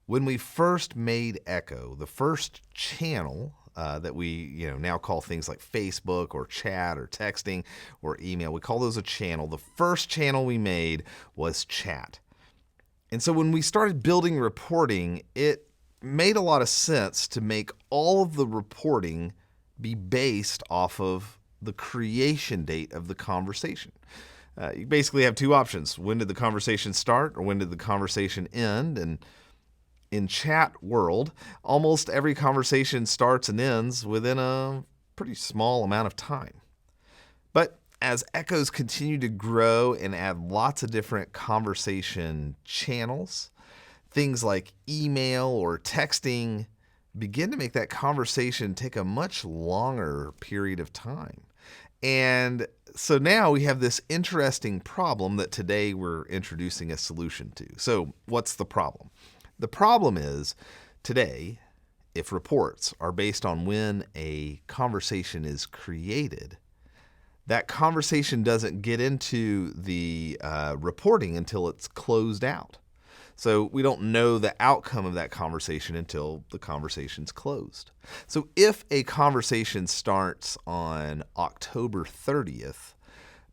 When we first made Echo, the first channel that we now call things like Facebook or chat or texting or email, we call those a channel. The first channel we made was chat. And so when we started building reporting, it made a lot of sense to make all of the reporting be based off of the creation date of the conversation. You basically have two options. When did the conversation start or when did the conversation end? And in chat world, almost every conversation starts and ends within a pretty small amount of time. But as Echoes continue to grow and add lots of different conversation channels, things like email or texting begin to make that conversation take a much longer period of time. And so now we have this interesting problem that today we're introducing a solution to. So what's the problem? The problem is today, if reports are based on when a conversation is created, that conversation doesn't get into the reporting until it's closed out. So we don't know the outcome of that conversation until the conversation's closed. So if a conversation starts on October 30th,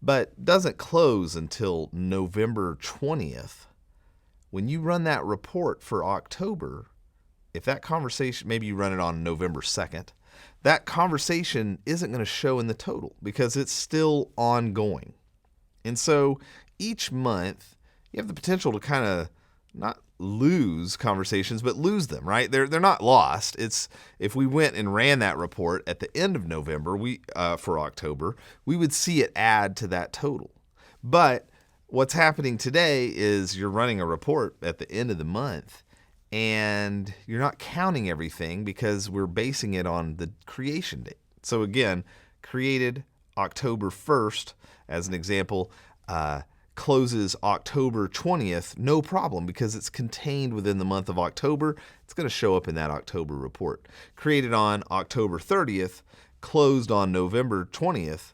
but doesn't close until November 20th, when you run that report for October, if that conversation, maybe you run it on November 2nd, that conversation isn't going to show in the total because it's still ongoing. And so each month, you have the potential to kind of not lose conversations, but lose them, right? They're not lost. It's if we went and ran that report at the end of November, for October, we would see it add to that total. But what's happening today is you're running a report at the end of the month, and you're not counting everything because we're basing it on the creation date. So again, created October 1st, as an example, closes October 20th, no problem because it's contained within the month of October. It's going to show up in that October report. Created on October 30th, closed on November 20th,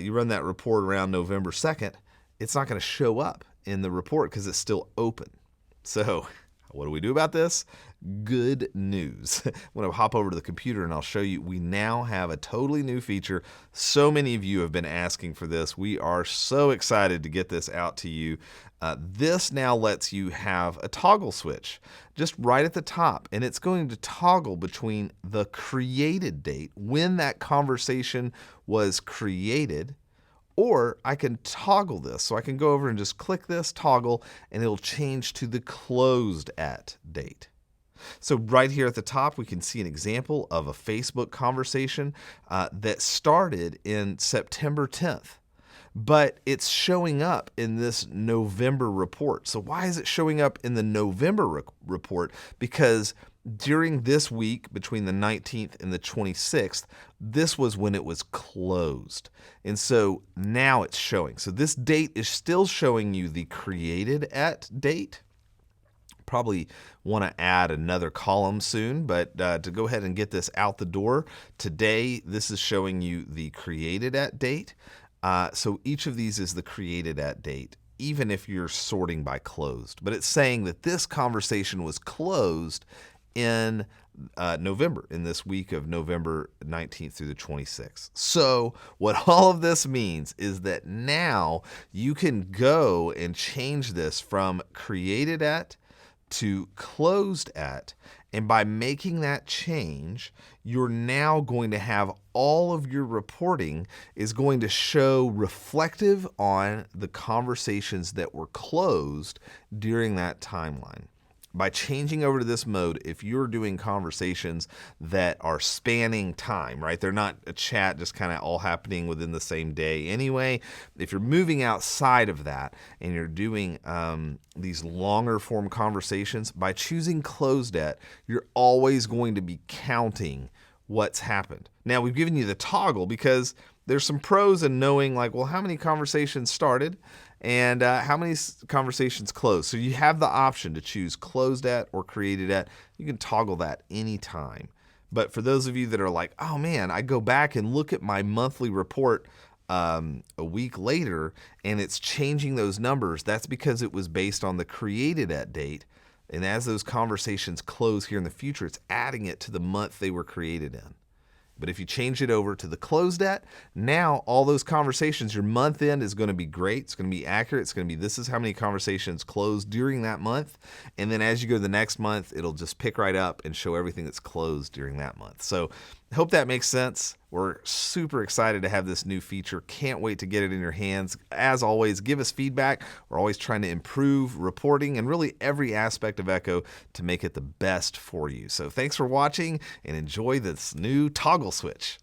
you run that report around November 2nd, it's not going to show up in the report because it's still open. So what do we do about this? Good news. I'm going to hop over to the computer and I'll show you. We now have a totally new feature. So many of you have been asking for this. We are so excited to get this out to you. This now lets you have a toggle switch just right at the top, and it's going to toggle between the created date, when that conversation was created, or I can toggle this. So I can go over and just click this toggle and it'll change to the closed at date. So right here at the top, we can see an example of a Facebook conversation that started in September 10th. But it's showing up in this November report. So why is it showing up in the November report? Because during this week, between the 19th and the 26th, this was when it was closed. And so now it's showing. So this date is still showing you the created at date. Probably want to add another column soon, but to go ahead and get this out the door, today this is showing you the created at date. So each of these is the created at date, even if you're sorting by closed. But it's saying that this conversation was closed in November, in this week of November 19th through the 26th. So what all of this means is that now you can go and change this from created at to closed at, and by making that change, you're now going to have all of your reporting is going to show reflective on the conversations that were closed during that timeline. By changing over to this mode, if you're doing conversations that are spanning time, right? They're not a chat just kind of all happening within the same day anyway. If you're moving outside of that and you're doing these longer form conversations, by choosing closed at, you're always going to be counting what's happened. Now, we've given you the toggle because there's some pros in knowing, like, well, how many conversations started and how many conversations closed. So you have the option to choose closed at or created at. You can toggle that anytime. But for those of you that are like, oh man, I go back and look at my monthly report a week later and it's changing those numbers, that's because it was based on the created at date. And as those conversations close here in the future, it's adding it to the month they were created in. But if you change it over to the closed at, now all those conversations, your month end is going to be great. It's going to be accurate. It's going to be this is how many conversations closed during that month. And then as you go to the next month, it'll just pick right up and show everything that's closed during that month. So I hope that makes sense. We're super excited to have this new feature. Can't wait to get it in your hands. As always, give us feedback. We're always trying to improve reporting and really every aspect of Echo to make it the best for you. So thanks for watching and enjoy this new toggle switch.